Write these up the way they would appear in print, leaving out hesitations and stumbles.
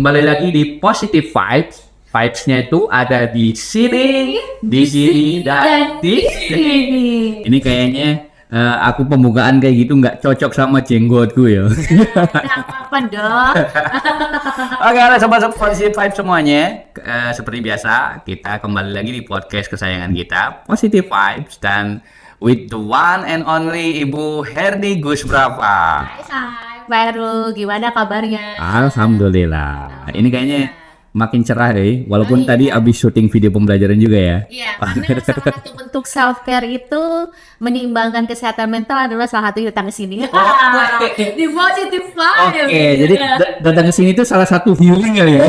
kembali lagi di Positive Vibes. Vibes-nya itu ada di sini, dan di sini. Ini kayaknya aku pembukaan kayak gitu nggak cocok sama jenggotku ya. Apa dong? Oke, halo sobat Positive Vibes semuanya. Seperti biasa, kita kembali lagi di podcast kesayangan kita, Positive Vibes, dan with the one and only Ibu Herni Gusbrava. Hai, Baru gimana kabarnya? Alhamdulillah. Ini kayaknya makin cerah deh, walaupun tadi abis syuting video pembelajaran juga ya. Iya, karena salah satu bentuk self care itu menyeimbangkan kesehatan mental adalah salah satu datang ke sini. Di Positive Vibes. Oke, jadi datang ke sini itu salah satu healing kali ya.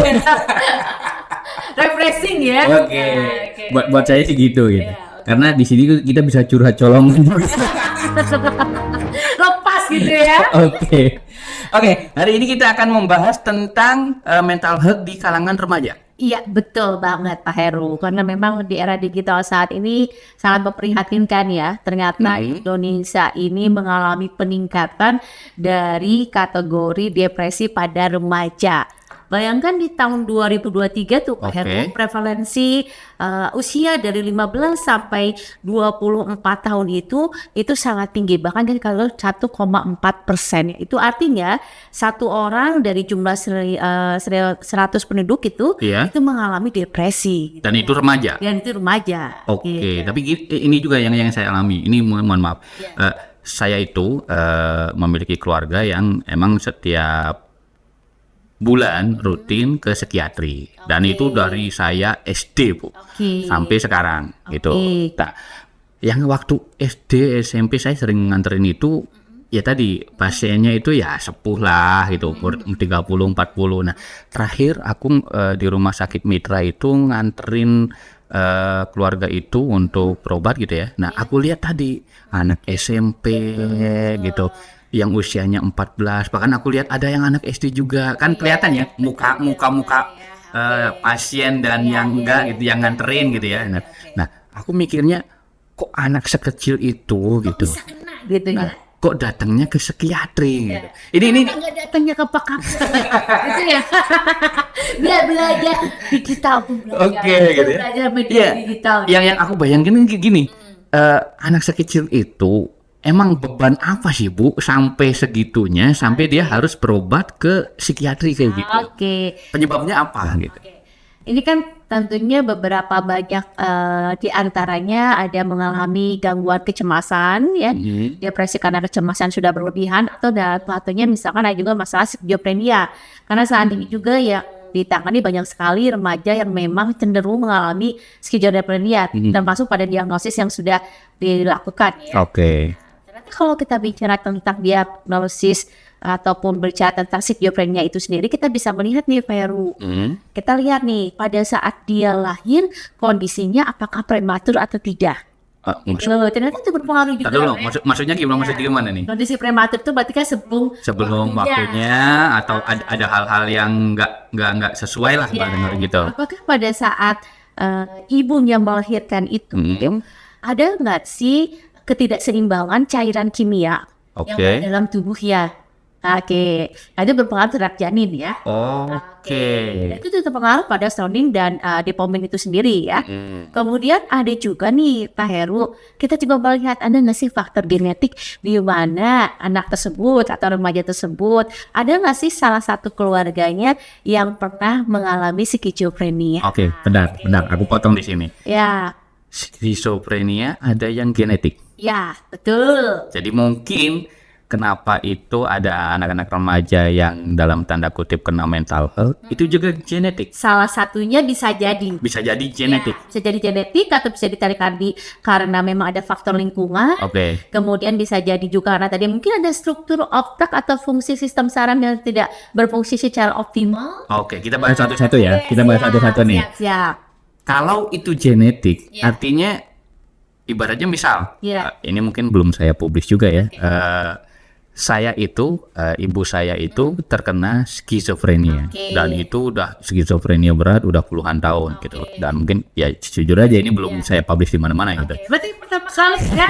Refreshing ya. Oke. Buat saya sih gitu. Karena di sini kita bisa curhat colong. Lepas gitu ya. Oke, hari ini kita akan membahas tentang mental health di kalangan remaja. Iya, betul banget Pak Heru. Karena memang di era digital saat ini sangat memprihatinkan ya. Ternyata Indonesia ini mengalami peningkatan dari kategori depresi pada remaja. Bayangkan di tahun 2023 tuh Pak Heru, prevalensi usia dari 15 sampai 24 tahun itu sangat tinggi. Bahkan kalau 1,4%. Itu artinya satu orang dari jumlah 100 penduduk itu mengalami depresi. Dan itu remaja? Dan itu remaja. Oke, tapi ini juga yang saya alami. Ini mohon maaf. Saya itu memiliki keluarga yang emang setiap bulan rutin ke psikiatri, dan itu dari saya SD Bu sampai sekarang gitu. Nah, yang waktu SD SMP saya sering nganterin itu ya tadi pasiennya itu ya sepuh lah gitu, 30-40. Nah terakhir aku di rumah sakit Mitra itu nganterin keluarga itu untuk berobat gitu ya. Nah aku lihat tadi anak SMP gitu yang usianya 14, bahkan aku lihat ada yang anak SD juga, kan kelihatan ya muka pasien dan yang enggak gitu, yang nganterin gitu ya. Nah aku mikirnya kok anak sekecil itu gitu, Gitu ya. Kok datangnya ke psikiatri gitu. Ini nggak datangnya ke pakar gitu ya. Dia belajar digital. Oke, gitu ya. Belajar media digital. Yang aku bayangin gini, anak sekecil itu emang beban apa sih Bu sampai segitunya, sampai dia harus berobat ke psikiatri kayak gitu? Penyebabnya apa gitu? Ini kan tentunya beberapa banyak di antaranya ada mengalami gangguan kecemasan ya, depresi karena kecemasan sudah berlebihan, atau satunya misalkan ada juga masalah skizofrenia. Karena saat ini juga ya ditangani banyak sekali remaja yang memang cenderung mengalami skizofrenia, termasuk pada diagnosis yang sudah dilakukan ya. Kalau kita bicara tentang diagnosis ataupun berbicara tentang skizofrenia itu sendiri, kita bisa melihat nih Peru. Kita lihat nih pada saat dia lahir kondisinya apakah prematur atau tidak. Ternyata itu berpengaruh juga. Maksudnya gimana nih? Kondisi prematur itu berarti kan sebelum waktunya, atau ada hal-hal yang nggak sesuai lah gitu. Apakah pada saat ibunya melahirkan itu ada nggak sih ketidakseimbangan cairan kimia yang ada dalam tubuhnya? Itu berpengaruh terhadap janin ya. Itu terpengaruh pada sounding dan dopamine itu sendiri ya. Kemudian ada juga nih Pak Heru, kita coba melihat ada nggak sih faktor genetik di mana anak tersebut atau remaja tersebut, ada nggak sih salah satu keluarganya yang pernah mengalami skizofrenia? Benar, aku potong di sini. Ya. Skizofrenia ada yang genetik. Ya, betul. Jadi mungkin kenapa itu ada anak-anak remaja yang dalam tanda kutip kena mental health, itu juga genetik. Salah satunya bisa jadi. Bisa jadi genetik. Bisa jadi genetik atau bisa ditarik karena memang ada faktor lingkungan. Kemudian bisa jadi juga karena tadi mungkin ada struktur otak atau fungsi sistem saraf yang tidak berfungsi secara optimal. Kita bahas satu-satu ya. Kita bahas satu-satu nih. Siap. Kalau itu genetik, artinya ibaratnya misal, ini mungkin belum saya publish juga ya. ibu saya itu terkena skizofrenia. Oke. Dan itu udah skizofrenia berat udah puluhan tahun gitu. Dan mungkin ya jujur aja ini belum saya publish di mana-mana gitu. Berarti pertama kali ya,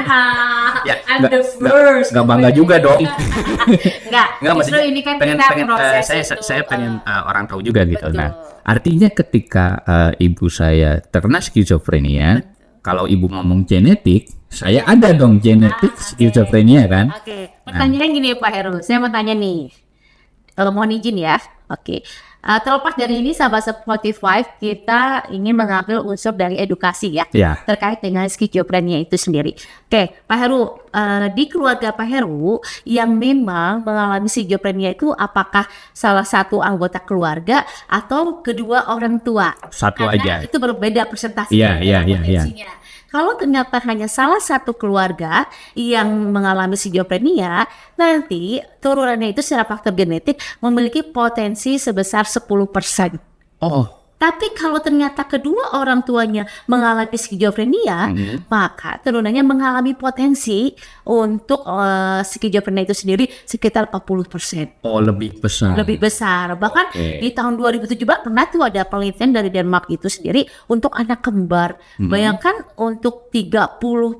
Ya, I'm the first. nggak bangga juga dong. Enggak, Nggak, justru maksudnya ini kan pengen, kita pengen, proses saya pengen orang tahu juga gitu. betul. Nah, artinya ketika ibu saya terkena skizofrenia, kalau ibu ngomong genetik, saya ada dong genetik skizofrenia kan? Oke, pertanyaannya gini Pak Heru, saya mau tanya nih, kalau mohon izin ya. Oke, terlepas dari ini sahabat Spotify, kita ingin mengambil unsur dari edukasi ya, Ya. terkait dengan skizofrenia itu sendiri. Oke, Pak Heru, di keluarga Pak Heru yang memang mengalami skizofrenia itu apakah salah satu anggota keluarga atau kedua orang tua? Satu Karena aja. itu berbeda persentase. Iya. Potensinya. Kalau ternyata hanya salah satu keluarga yang mengalami skizofrenia, nanti turunannya itu secara faktor genetik memiliki potensi sebesar 10%. Oh, Tapi kalau ternyata kedua orang tuanya mengalami skizofrenia, maka turunannya mengalami potensi untuk skizofrenia itu sendiri sekitar 40%. lebih besar. Lebih besar. Bahkan Oke. di tahun 2017 pernah tuh ada penelitian dari Denmark itu sendiri untuk anak kembar. Bayangkan untuk 30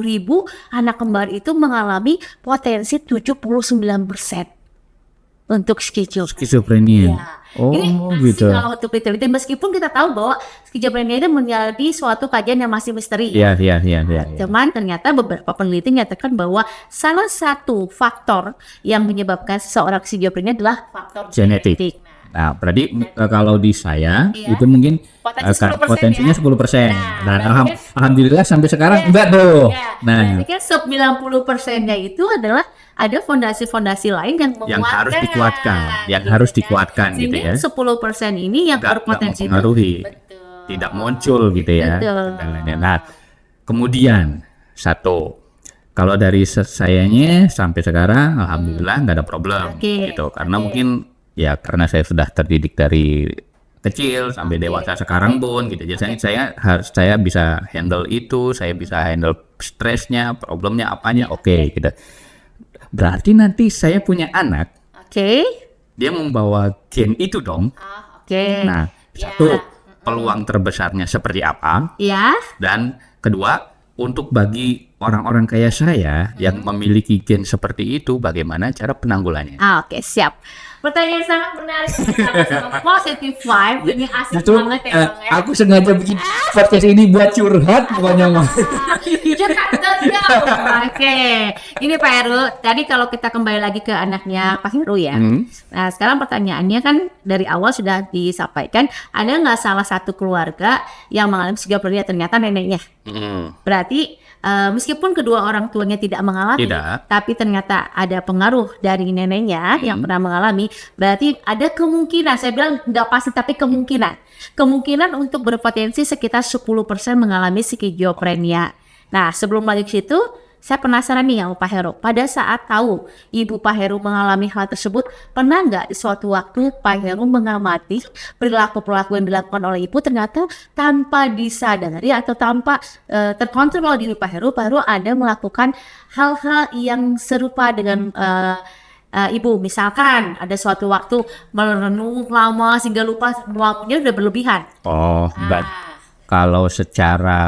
ribu anak kembar itu mengalami potensi 79% untuk skizofrenia. Skizofrenia. Oh, Ini masih gitu. kalau untuk diteliti, meskipun kita tahu bahwa skizofrenia itu menjadi suatu kajian yang masih misteri. Iya. Cuman ternyata beberapa peneliti menyatakan bahwa salah satu faktor yang menyebabkan seseorang skizofrenia adalah faktor Genetik. genetik. Nah, berarti kalau di saya Iya. itu mungkin Potensi 10% potensinya ya? 10%. Nah, Nah, alhamdulillah sampai sekarang enggak tuh. Ya, Nah, berarti kan 90%-nya itu adalah ada fondasi-fondasi lain yang yang menguatkan. harus dikuatkan, yang harus dikuatkan gitu Sehingga ya. 10% ini yang Nggak berpotensi itu. mempengaruhi, Betul. tidak muncul gitu ya. Betul. kendalanya. Nah, kemudian satu, kalau dari sayanya sampai sekarang, alhamdulillah nggak ada problem Oke. gitu. Karena mungkin ya karena saya sudah terdidik dari kecil sampai dewasa sekarang pun gitu. Jadi saya bisa handle itu, saya bisa handle stresnya, problemnya apanya, oke gitu. Berarti nanti saya punya anak, Oke. dia membawa gen itu dong. Oke. Nah, satu, peluang terbesarnya seperti apa? Ya. Dan kedua, untuk bagi orang-orang kayak saya yang memiliki gen seperti itu, bagaimana cara penanggulannya? Oke, siap. Pertanyaan sangat menarik. Sama positive vibe. Ini asik Justru banget ya, Bang ya. aku sengaja bikin podcast ini buat curhat pokoknya mah. Oke, ini Pak Heru. Tadi kalau kita kembali lagi ke anaknya Pak Heru ya. Nah, sekarang pertanyaannya kan dari awal sudah disampaikan, ada nggak salah satu keluarga yang mengalami skizofrenia ternyata neneknya? Berarti meskipun kedua orang tuanya tidak mengalami, Tidak. tapi ternyata ada pengaruh dari neneknya yang pernah mengalami, berarti ada kemungkinan, saya bilang nggak pasti tapi kemungkinan untuk berpotensi sekitar 10% mengalami skizofrenia. Nah, sebelum lanjut ke situ, saya penasaran nih sama Pak Heru. Pada saat tahu ibu Pak Heru mengalami hal tersebut, pernah nggak di suatu waktu Pak Heru mengamati perilaku-perilaku yang dilakukan oleh ibu ternyata tanpa disadari atau tanpa terkontrol diri Pak Heru ada melakukan hal-hal yang serupa dengan ibu, misalkan ada suatu waktu merenung lama sehingga lupa waktunya udah berlebihan. Oh, kalau secara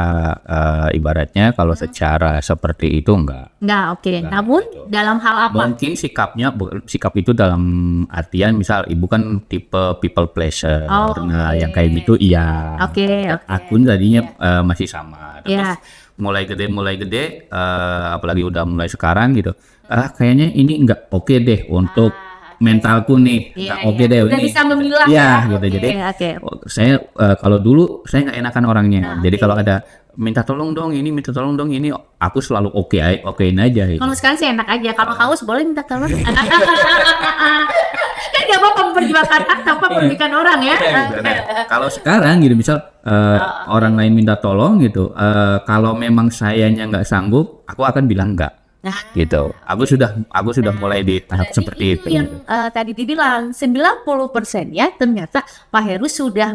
ibaratnya kalau secara seperti itu enggak. Nggak, oke. Namun dalam hal apa? Mungkin sikap itu dalam artian misal ibu kan tipe people pleaser. Oh, Nah, oke. yang kayak gitu iya. Oke. Aku tadinya masih sama. Terus Ya. mulai gede apalagi udah mulai sekarang gitu. Kayaknya ini enggak oke deh untuk mentalku nih. Iya, Enggak oke deh udah ini. bisa memilah Iya, ya. gitu. Oke, Jadi oke. saya kalau dulu saya nggak enakan orangnya. Jadi kalau ada minta tolong dong ini, aku selalu okein aja gitu. Kalau sekarang sih enak aja. Kalau haus boleh minta tolong. Kan nggak apa-apa memperjuangkan hak tanpa merugikan orang ya. Nah, kalau sekarang gitu misal orang lain minta tolong gitu, kalau memang sayanya nggak sanggup, aku akan bilang enggak. Nah, gitu. Aku sudah mulai di tahap seperti itu. yang tadi dibilang 90% ya ternyata Pak Heru sudah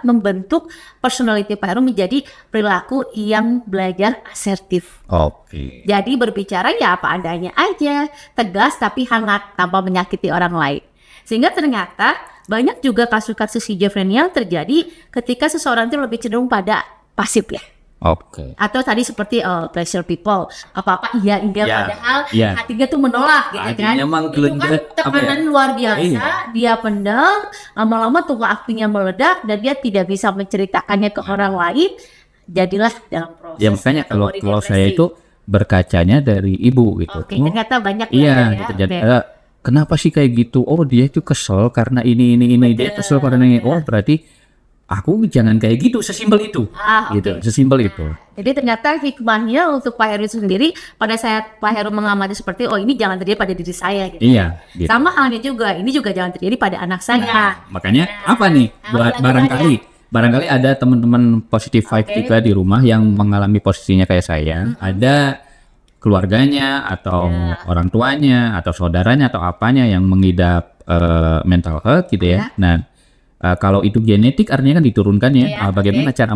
membentuk personality Pak Heru menjadi perilaku yang belajar asertif. Oke. Jadi berbicara ya apa adanya aja, tegas tapi hangat tanpa menyakiti orang lain. Sehingga ternyata banyak juga kasus-kasus schizophrenia terjadi ketika seseorang itu lebih cenderung pada pasif ya. Oke. Atau tadi seperti pleasure people, apa-apa iya enggak Ya, padahal ya. hatinya tuh menolak gitu kan. Hatinya emang Itu kan tekanan luar biasa, Iya. dia pendam, lama-lama tuh apinya meledak dan dia tidak bisa menceritakannya ke orang lain, jadilah dalam proses. Ya makanya kalau kategori saya depresi. itu berkacanya dari ibu gitu. Oke, ternyata banyak Iya, ya. gitu. Jadi, Oke. kenapa sih kayak gitu? Oh, dia itu kesel karena ini. Dia kesel karena ini. Oh, berarti aku jangan kayak gitu, sesimpel itu. Ah, oke. Gitu, sesimpel itu. Jadi ternyata hikmahnya untuk Pak Heru sendiri pada saat Pak Heru mengamati seperti oh ini jangan terjadi pada diri saya gitu. Iya, gitu. Sama halnya juga ini juga jangan terjadi pada anak saya. Makanya apa nih? Barangkali ada teman-teman positive vibe juga di rumah yang mengalami posisinya kayak saya. Ada keluarganya atau orang tuanya atau saudaranya atau apanya yang mengidap mental health gitu ya. Nah, kalau itu genetik artinya kan diturunkan ya. Bagaimana cara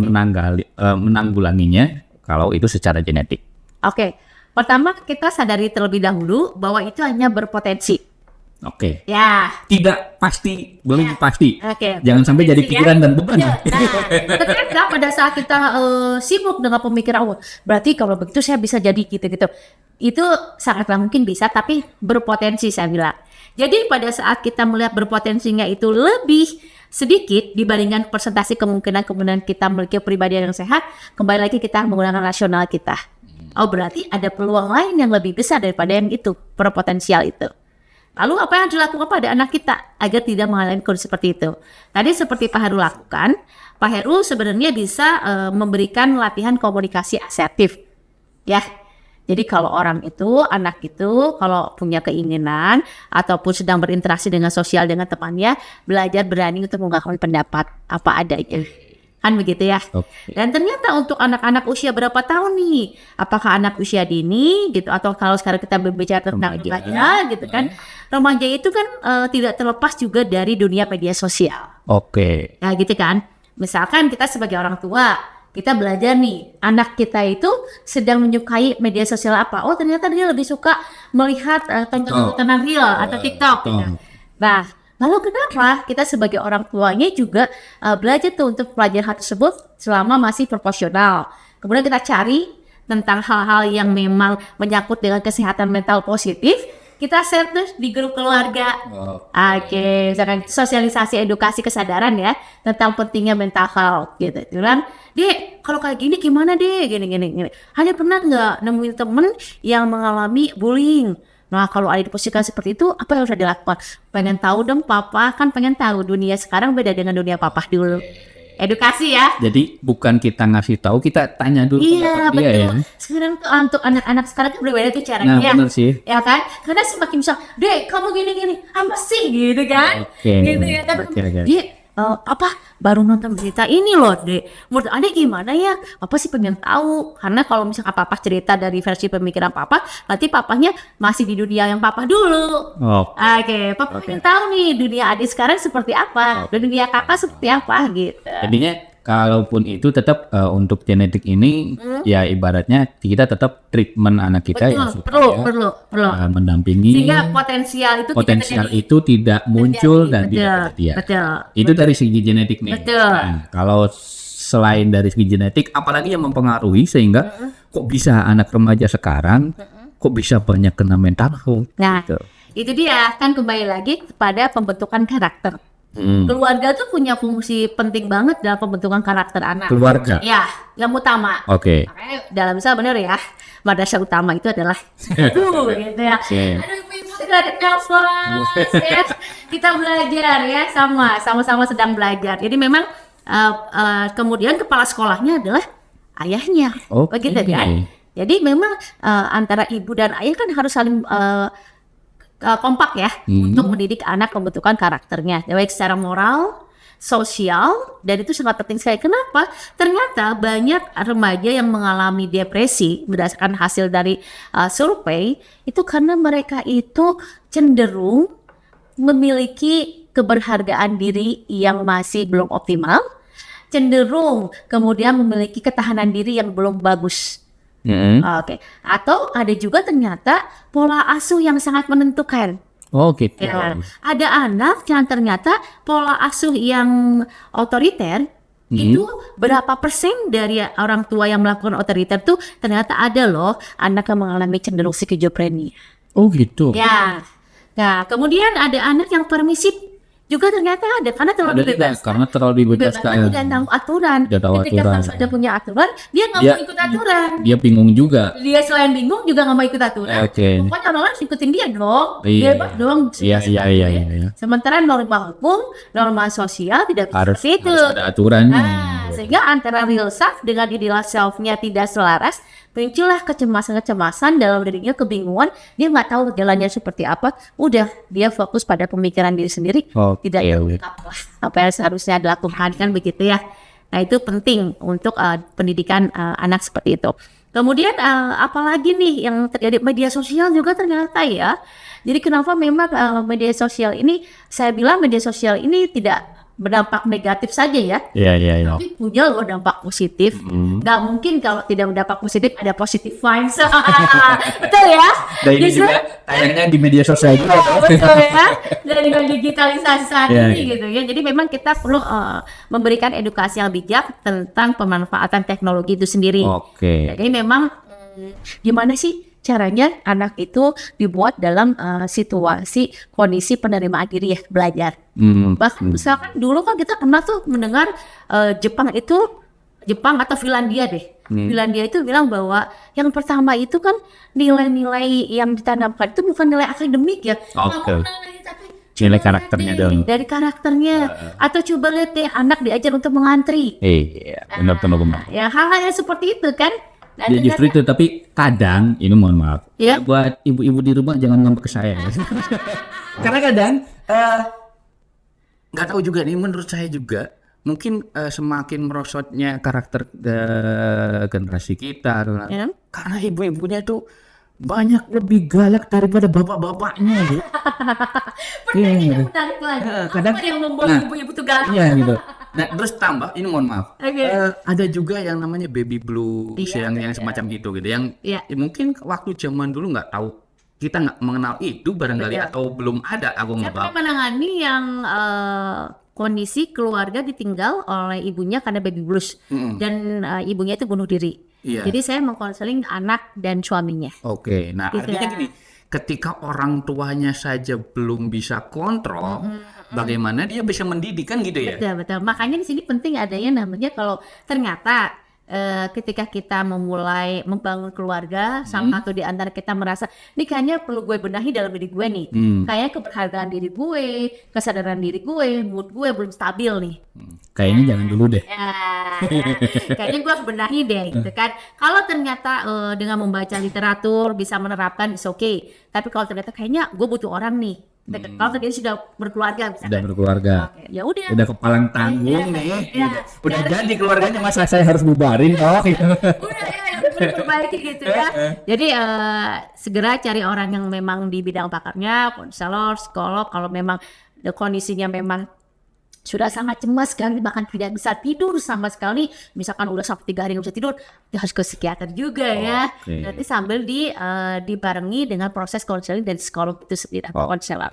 menanggulanginya kalau itu secara genetik? Oke. Pertama kita sadari terlebih dahulu bahwa itu hanya berpotensi. Oke. Ya. Tidak pasti, belum pasti. Oke. Jangan sampai jadi pikiran dan beban. Nah, ternyata pada saat kita sibuk dengan pemikiran, oh, berarti kalau begitu saya bisa jadi gitu-gitu. Itu sangatlah mungkin bisa, tapi berpotensi saya bilang. Jadi pada saat kita melihat berpotensinya itu lebih sedikit dibandingkan persentase kemungkinan kita memiliki kepribadian yang sehat, kembali lagi kita menggunakan rasional kita. Oh, berarti ada peluang lain yang lebih besar daripada yang itu, berpotensial itu. Lalu apa yang dilakukan pada anak kita agar tidak mengalami kondisi seperti itu? Tadi seperti Pak Heru lakukan, Pak Heru sebenarnya bisa memberikan latihan komunikasi asertif. Ya, jadi kalau anak itu kalau punya keinginan ataupun sedang berinteraksi dengan sosial dengan temannya, belajar berani untuk mengungkapkan pendapat apa adanya. Kan begitu ya. Oke. Dan ternyata untuk anak-anak usia berapa tahun nih? Apakah anak usia dini gitu atau kalau sekarang kita berbicara tentang remaja gitu kan? Remaja itu kan tidak terlepas juga dari dunia media sosial. Oke. Ya gitu kan. Misalkan kita sebagai orang tua, kita belajar nih, anak kita itu sedang menyukai media sosial apa? Oh, ternyata dia lebih suka melihat tontonan real atau TikTok gitu. Nah, lalu kenapa kita sebagai orang tuanya juga belajar tuh untuk pelajaran hal tersebut selama masih proporsional. Kemudian kita cari tentang hal-hal yang memang menyangkut dengan kesehatan mental positif. Kita share terus di grup keluarga. Oke, misalkan sosialisasi edukasi kesadaran ya tentang pentingnya mental health gitu. Bilang, Dek, kalau kayak gini gimana deh? Gini. Hanya pernah nggak nemuin temen yang mengalami bullying? Nah, kalau ada di posisi seperti itu, apa yang harus dilakukan? Pengen tahu dong, Papa. Kan pengen tahu dunia sekarang beda dengan dunia Papa dulu. Edukasi ya. Jadi bukan kita ngasih tahu, kita tanya dulu. Iya, pendapat betul. dia ya. Sekarang tuh untuk anak-anak sekarang kan berbeda tuh caranya. Nah, benar sih. Ya kan? Karena semakin misal, Dek, kamu gini, apa sih gitu kan? Oke. Gitu ya. Tapi, Oke. Dek, baru nonton berita ini loh, Dek. Menurut Adek gimana ya? Papa sih pengen tahu. Karena kalau misalkan Papa cerita dari versi pemikiran Papa, nanti Papanya masih di dunia yang Papa dulu. Oke, Papa pengen tahu nih dunia adik sekarang seperti apa, dan dunia kakak seperti apa gitu. Jadinya kalaupun itu tetap untuk genetik ini ya ibaratnya kita tetap treatment anak kita yang supaya perlu. mendampingi Sehingga potensial itu tidak muncul dan tidak terjadi. Betul. Itu dari segi genetik nih. Betul. Nah, kalau selain dari segi genetik, apalagi yang mempengaruhi sehingga kok bisa anak remaja sekarang kok bisa banyak kena mental health? Nah, gitu. itu dia kan kembali lagi kepada pembentukan karakter. Keluarga tuh punya fungsi penting banget dalam pembentukan karakter anak. Keluarga. Ya, yang utama. Oke. Makanya dalam misal benar ya, madrasah utama itu adalah gitu ya. Oke. Aduh, ibu ada telepon. Ya. Kita belajar ya, sama-sama sedang belajar. Jadi memang kemudian kepala sekolahnya adalah ayahnya. Oke. Begitu kan? Jadi memang antara ibu dan ayah kan harus saling kompak ya untuk mendidik anak pembentukan karakternya, baik secara moral, sosial, dan itu sangat penting sekali. Kenapa? Ternyata banyak remaja yang mengalami depresi berdasarkan hasil dari survei itu karena mereka itu cenderung memiliki keberhargaan diri yang masih belum optimal, cenderung kemudian memiliki ketahanan diri yang belum bagus. Oke. Atau ada juga ternyata pola asuh yang sangat menentukan. Oh gitu. Ya, ada anak yang ternyata pola asuh yang otoriter itu berapa persen dari orang tua yang melakukan otoriter tuh ternyata ada loh anak yang mengalami cenderung skizofrenia. Oh gitu. Ya. Nah, kemudian ada anak yang permisif juga ternyata ada karena terlalu bebas. Karena terlalu dibebaskan. Dan tahu aturan. Tidak tahu Ketika aturan. harus ada punya aturan, dia nggak mau ikut aturan. Dia bingung juga. Dia selain bingung juga nggak mau ikut aturan. Oke. Pokoknya orang lain ikutin dia dong. Iya. Bebas dong. Iya. Sementara norma hukum, norma sosial tidak Harus seperti itu. ada aturannya. Sehingga antara real self dengan ideal self-nya tidak selaras, muncullah kecemasan-kecemasan dalam dirinya, kebingungan, dia nggak tahu jalannya seperti apa, udah dia fokus pada pemikiran diri sendiri, tidak apa yang seharusnya dilakukan, kan begitu ya. Nah itu penting untuk pendidikan anak seperti itu. Kemudian apalagi nih yang terjadi, media sosial juga ternyata ya. Jadi kenapa memang media sosial ini, saya bilang media sosial ini tidak berdampak negatif saja ya. Iya. Tapi punya loh dampak positif. Nggak mungkin kalau tidak berdampak positif ada positif vibes. Betul ya? Dan ini juga tayangnya di media sosial juga. Betul ya? Dan dengan digitalisasi saat ini gitu ya. Jadi memang kita perlu memberikan edukasi yang bijak tentang pemanfaatan teknologi itu sendiri. Oke. Jadi memang gimana sih caranya anak itu dibuat dalam situasi kondisi penerimaan diri ya, belajar. Bahkan misalkan dulu kan kita pernah tuh mendengar Jepang atau Finlandia deh. Finlandia itu bilang bahwa yang pertama itu kan nilai-nilai yang ditanamkan itu bukan nilai akademik ya. Oke. Nilai karakternya dong. Dari karakternya. Atau coba lihat deh anak diajar untuk mengantri. Iya, benar. Ya hal-hal yang seperti itu kan. Ya justru itu, tapi kadang ini mohon maaf ya. Buat ibu-ibu di rumah jangan ngambek ke saya. Karena kadang nggak tahu juga nih, menurut saya juga mungkin semakin merosotnya karakter generasi kita karena ibu-ibunya itu banyak lebih galak daripada bapak-bapaknya gitu. Menarik lagi. Kadang apa yang membuat ibu-ibu itu galak? Iya gitu. Nah terus tambah, ini mohon maaf, Okay. ada juga yang namanya baby blues, yang semacam itu gitu, yang mungkin waktu zaman dulu nggak tahu, kita nggak mengenal itu barangkali, atau belum ada, aku nggak Saya tahu. menangani yang kondisi keluarga ditinggal oleh ibunya karena baby blues dan ibunya itu bunuh diri. Jadi saya mengkonseling anak dan suaminya. Oke, nah artinya gini, ketika orang tuanya saja belum bisa kontrol, bagaimana dia bisa mendidik, kan gitu ya? Betul. Makanya di sini penting adanya namanya, kalau ternyata ketika kita memulai membangun keluarga, salah satu di antara kita merasa ini kayaknya perlu gue benahi dalam diri gue nih, kayaknya keberhargaan diri gue, kesadaran diri gue, mood gue belum stabil nih. Kayaknya jangan dulu deh. Kayaknya gue harus benahi deh, gitu kan. Kalau ternyata dengan membaca literatur bisa menerapkan, is okay. Tapi kalau ternyata kayaknya gue butuh orang nih. Kalau ternyata sudah berkeluarga, misalkan. Sudah berkeluarga. Ya udah. Udah kepalang tanggung nih. Udah jadi keluarganya, masa saya harus bubarin toh? Udah ya, perbaiki gitu ya. Jadi segera cari orang yang memang di bidang pakarnya, konselor, psikolog. Kalau memang kondisinya memang sudah sangat cemas sekali, bahkan tidak bisa tidur sama sekali, misalkan udah sampai 3 hari nggak bisa tidur, dia harus ke psikiater juga ya. Nanti sambil dibarengi dengan proses konseling dan psikolog itu sendiri atau konselor.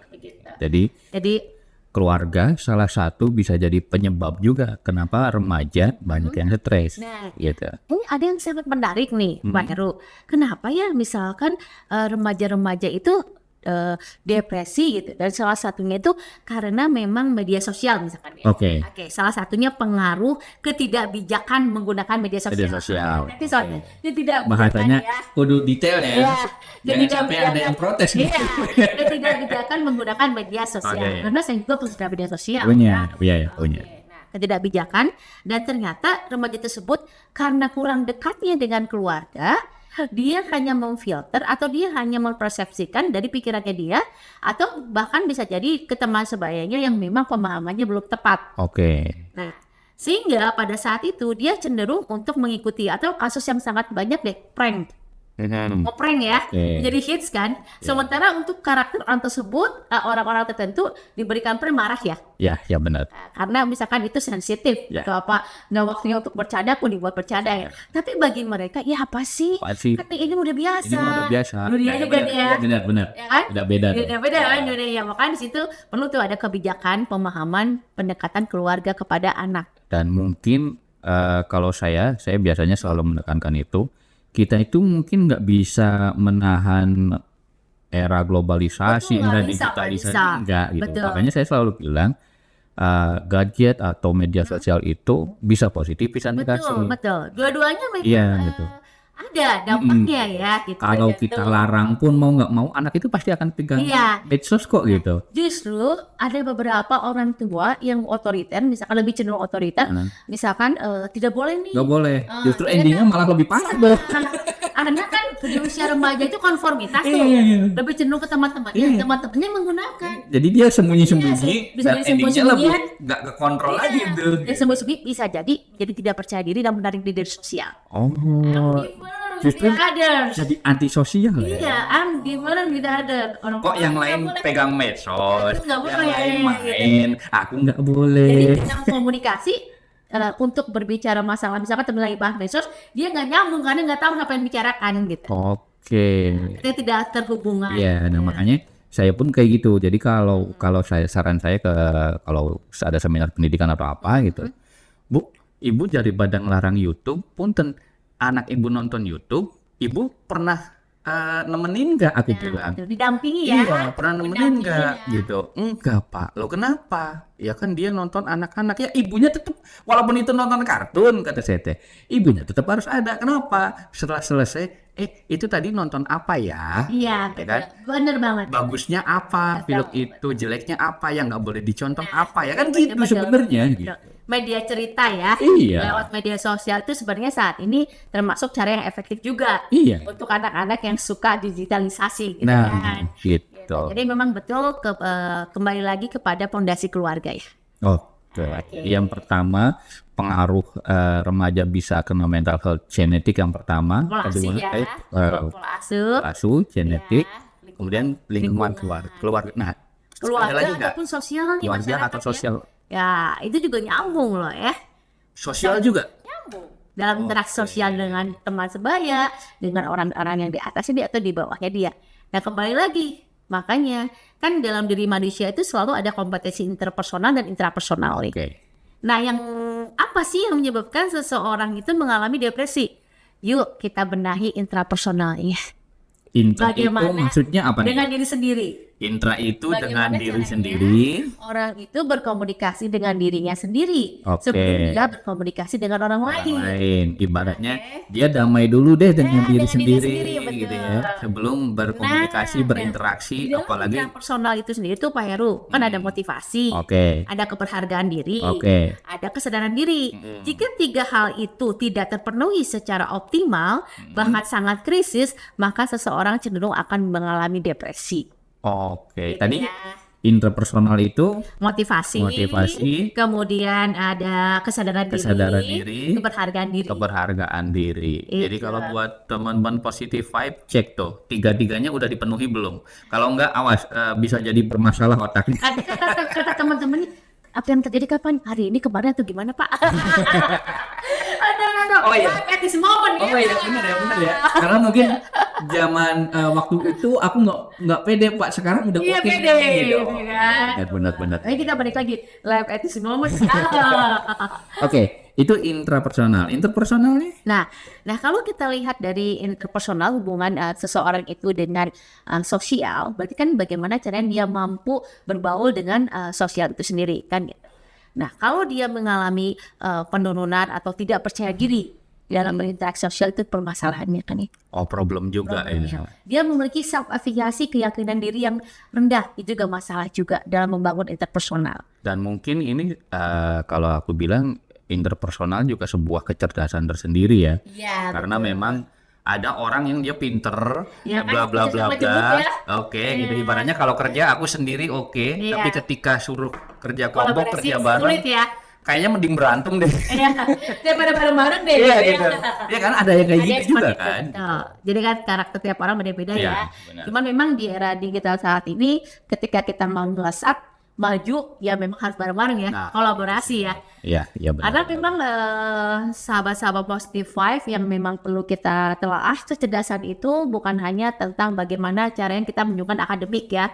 Jadi keluarga salah satu bisa jadi penyebab juga kenapa remaja banyak yang stres. Gitu. Ini ada yang sangat menarik nih, Pak Heru. Kenapa ya misalkan remaja-remaja itu depresi gitu, dan salah satunya itu karena memang media sosial misalkan ya. Oke, salah satunya pengaruh ketidakbijakan menggunakan media sosial. Nanti soalnya tidak bahasanya kudu detail ya. Jangan sampai ada yang protes. Ketidakbijakan menggunakan media sosial. Karena saya juga pengguna media sosial. Punya. Ketidakbijakan, dan ternyata remaja tersebut karena kurang dekatnya dengan keluarga, dia hanya memfilter atau dia hanya mempersepsikan dari pikirannya dia, atau bahkan bisa jadi ke teman sebayanya yang memang pemahamannya belum tepat. Oke. Nah, sehingga pada saat itu dia cenderung untuk mengikuti, atau kasus yang sangat banyak deh, prank. Ngeprank ya, Oke. jadi hits kan. Sementara untuk karakter orang tersebut, orang-orang tertentu diberikan prank marah ya. Ya benar. Karena misalkan itu sensitif, Ya. atau apa, nggak waktunya untuk bercanda pun dibuat bercanda ya. Tapi bagi mereka, ya apa sih? Apa sih? Kan ini udah biasa. Ini udah biasa. Dunia juga benar, nih ya. Benar. Ya kan? Udah beda. dong. Beda kan dunia. Makanya di situ perlu tuh ada kebijakan, pemahaman, pendekatan keluarga kepada anak. Dan mungkin kalau saya biasanya selalu menekankan itu, kita itu mungkin nggak bisa menahan era globalisasi, Betul, era nggak bisa, digitalisasi, nggak bisa. enggak gitu. Betul. Makanya saya selalu bilang gadget atau media sosial itu bisa positif, bisa negatif. Betul. Dua-duanya memang Iya, betul. ada dampaknya ya gitu. Kalau Gitu. kita larang pun mau nggak mau, anak itu pasti akan pegang Iya. medsos kok gitu. Justru ada beberapa orang tua yang otoriter, misalkan lebih cenderung otoriter, misalkan tidak boleh nih. Nggak boleh. Justru iya endingnya malah lebih parah dong. Karena kan di usia remaja itu konformitas tuh, Iya. lebih cenderung ke teman-temannya, teman-temannya menggunakan. Jadi dia sembunyi-sembunyi Bisa dan jadi endingnya sembunyi-sembunyian. lebih nggak kekontrol lagi tuh. Ya sembunyi bisa jadi tidak percaya diri dan menarik diri sosial. Oh, Justru justru others. jadi antisosial ya. Iya, I'm different with other. Kok yang lain pegang medsos, Aku nggak yang boleh. lain main, aku nggak Jadi boleh. dalam komunikasi untuk berbicara masalah, misalkan teman lagi bahas medsos, dia nggak nyambung karena nggak tahu apa yang dibicarakan gitu. Oke. Dia tidak terhubungan. Iya, nah makanya saya pun kayak gitu. Jadi kalau saran saya kalau ada seminar pendidikan atau apa gitu, Bu, Ibu daripada ngelarang YouTube, punten anak Ibu nonton YouTube, Ibu pernah nemenin nggak? Aku bilang. Didampingi ya. Iya, pernah nemenin nggak gitu? Enggak, Pak. Lo kenapa? Ya kan dia nonton anak-anak, ya ibunya tetap, walaupun itu nonton kartun, kata saya teh, ibunya tetap harus ada. Kenapa? Setelah selesai, itu tadi nonton apa ya? Iya, Ya kan? bener banget. Bagusnya apa? Film itu jeleknya apa? Yang nggak boleh dicontoh apa? Ya kan Betul, gitu betul. sebenarnya. Gitu. Media cerita ya, Iya. lewat media sosial itu sebenarnya saat ini termasuk cara yang efektif juga Iya. untuk anak-anak yang suka digitalisasi gitu Nah, kan. gitu. Jadi memang betul kembali lagi kepada fondasi keluarga ya. Oke. Yang pertama, pengaruh remaja bisa kena mental health genetik yang pertama. Pola asuh ya, pola asuh, asuh, genetik, Ya, kemudian lingkungan keluarga. Nah, ada keluarga lagi nggak? ataupun sosial nih, Keluarga masyarakat atau ya. sosial? Ya, itu juga nyambung loh ya. Sosial juga. Dalam interaksi sosial dengan teman sebaya, dengan orang-orang yang di atasnya dia atau di bawahnya dia. Nah, kembali lagi, makanya kan dalam diri manusia itu selalu ada kompetensi interpersonal dan intrapersonal. Oke. Nah, yang apa sih yang menyebabkan seseorang itu mengalami depresi? Yuk kita benahi intrapersonalnya. Intra itu Bagaimana maksudnya apa nih? dengan diri sendiri. Intra itu dengan Bagaimana diri caranya sendiri. Orang itu berkomunikasi dengan dirinya sendiri Oke. sebelum dia berkomunikasi dengan orang lain. Lain, ibaratnya dia damai dulu deh dengan diri dengan diri sendiri, sendiri, betul. gitu ya, sebelum berkomunikasi, berinteraksi, Di dalam apalagi. personal itu sendiri tuh Pak Heru, kan ada motivasi, Oke, ada keberhargaan diri, oke, ada kesadaran diri. Jika tiga hal itu tidak terpenuhi secara optimal, bahkan sangat krisis, maka seseorang cenderung akan mengalami depresi. oke. Tadi Ya. interpersonal itu Motivasi, kemudian ada kesadaran diri, keberhargaan diri. keberhargaan diri. Jadi kalau buat teman-teman positive vibe, cek tuh tiga-tiganya udah dipenuhi belum. Kalau enggak, awas, bisa jadi bermasalah otaknya. Kata teman-temannya, apa yang terjadi kapan? Hari ini, kemarin atau gimana Pak? Aduh, Oh, iya. at this moment Oh iya, benar ya. Karena mungkin zaman waktu itu aku nggak pede, Pak. Sekarang udah Iya, oke pede, gitu. kan? Benar. Ayo kita balik lagi, live at this moment. Oke, itu intrapersonal. Interpersonalnya? Nah, kalau kita lihat dari interpersonal, hubungan seseorang itu dengan sosial, berarti kan bagaimana caranya dia mampu berbaur dengan sosial itu sendiri, kan gitu. Nah, kalau dia mengalami penurunan atau tidak percaya diri dalam berinteraksi sosial, itu permasalahannya kan ya. Oh, problem juga ini. Dia memiliki self-afiliasi, keyakinan diri yang rendah, itu juga masalah juga dalam membangun interpersonal. Dan mungkin ini kalau aku bilang interpersonal juga sebuah kecerdasan tersendiri ya. Iya. Karena memang ada orang yang dia pinter, Ya kan, bla bla bisa bla sama bla. jemput ya. Oke, gitu ibaratnya kalau kerja aku sendiri oke, Iya. tapi ketika suruh kerja kelompok, Kolaborasi kerja bareng, sulit ya. kayaknya mending berantem deh. Iya, daripada bareng-bareng deh. Iya gitu gitu. ya. Iya kan ada yang kayak Ada gitu yang juga seperti itu. kan. Betul. Jadi kan karakter tiap orang beda-beda Iya, ya. benar. Cuman memang di era digital saat ini, ketika kita mau melesat, maju, ya memang harus bareng-bareng ya, Nah, kolaborasi ya. Iya, iya benar. Karena memang sahabat-sahabat positive five yang memang perlu kita telaah, kecerdasan itu bukan hanya tentang bagaimana caranya kita menunjukkan akademik ya.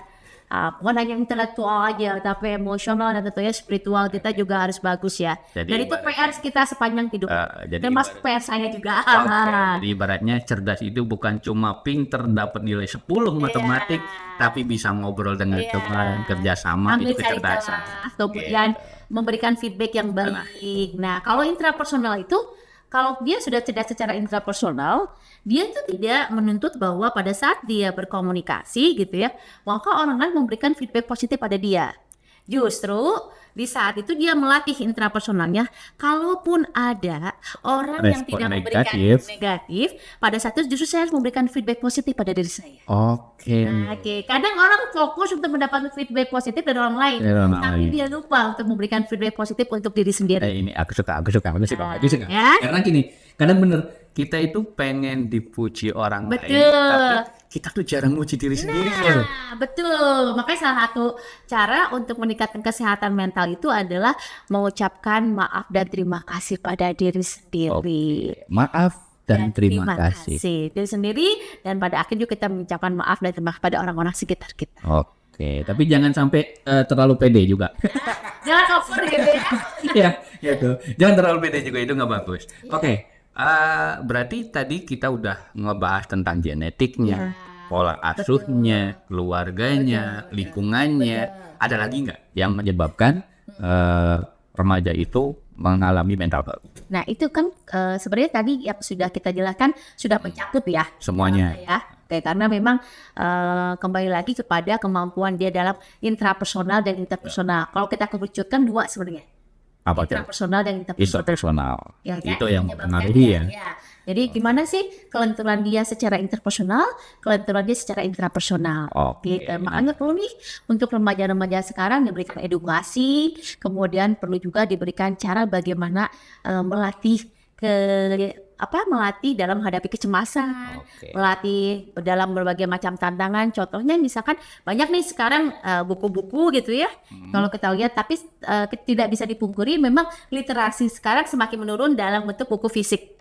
Bukan hanya intelektual aja, tapi emosional dan tentunya spiritual kita juga harus bagus ya. Jadi Dan itu PR kita sepanjang hidup. jadi Termasuk PR saya juga. Oke, jadi ibaratnya cerdas itu bukan cuma pinter dapat nilai 10 matematik, tapi bisa ngobrol dengan teman, kerjasama, Ambil itu cari kecerdasan. celah, kemudian memberikan feedback yang baik. Nah, kalau intrapersonal itu, kalau dia sudah cerdas secara intrapersonal, dia itu tidak menuntut bahwa pada saat dia berkomunikasi gitu ya, maka orang lain memberikan feedback positif pada dia. Justru di saat itu dia melatih intrapersonalnya, kalaupun ada orang yang Respon tidak memberikan negatif, pada saat itu justru saya harus memberikan feedback positif pada diri saya. Oke. Oke, kadang orang fokus untuk mendapatkan feedback positif dari orang lain, Dari orang tapi lain. dia lupa untuk memberikan feedback positif untuk diri sendiri. Ini aku suka. Ya. Karena gini, kadang bener kita itu pengen dipuji orang Betul. lain, tapi kita tuh jarang muji diri sendiri. Nah, betul. Makanya salah satu cara untuk meningkatkan kesehatan mental itu adalah mengucapkan maaf dan terima kasih pada diri sendiri. Maaf dan terima kasih. Diri sendiri, dan pada akhirnya juga kita mengucapkan maaf dan terima kasih pada orang-orang sekitar kita. Oke, tapi jangan sampai terlalu pede juga. Jangan over gitu ya. Ya tuh. Jangan terlalu pede juga, itu nggak bagus. Oke, berarti tadi kita udah ngebahas tentang genetiknya, pola asuhnya, keluarganya, lingkungannya. Ada lagi nggak yang menyebabkan remaja itu mengalami mental health? Nah, itu kan sebenarnya tadi yang sudah kita jelaskan sudah mencakup ya. Semuanya. Ya. Oke, karena memang kembali lagi kepada kemampuan dia dalam intrapersonal dan interpersonal. Kalau kita kerucutkan dua sebenarnya. Apa tuh? Intrapersonal dan interpersonal. Interpersonal. Ya, kan? Itu yang Menyebabkan mempengaruhi ya. Jadi gimana sih kelenturan dia secara interpersonal, kelenturan dia secara intrapersonal. Oke. Gitu. Makanya perlu nih untuk remaja-remaja sekarang diberikan edukasi, kemudian perlu juga diberikan cara bagaimana melatih melatih dalam menghadapi kecemasan, Oke. melatih dalam berbagai macam tantangan. Contohnya misalkan banyak nih sekarang buku-buku gitu ya. Kalau kita lihat, tapi tidak bisa dipungkiri memang literasi sekarang semakin menurun dalam bentuk buku fisik.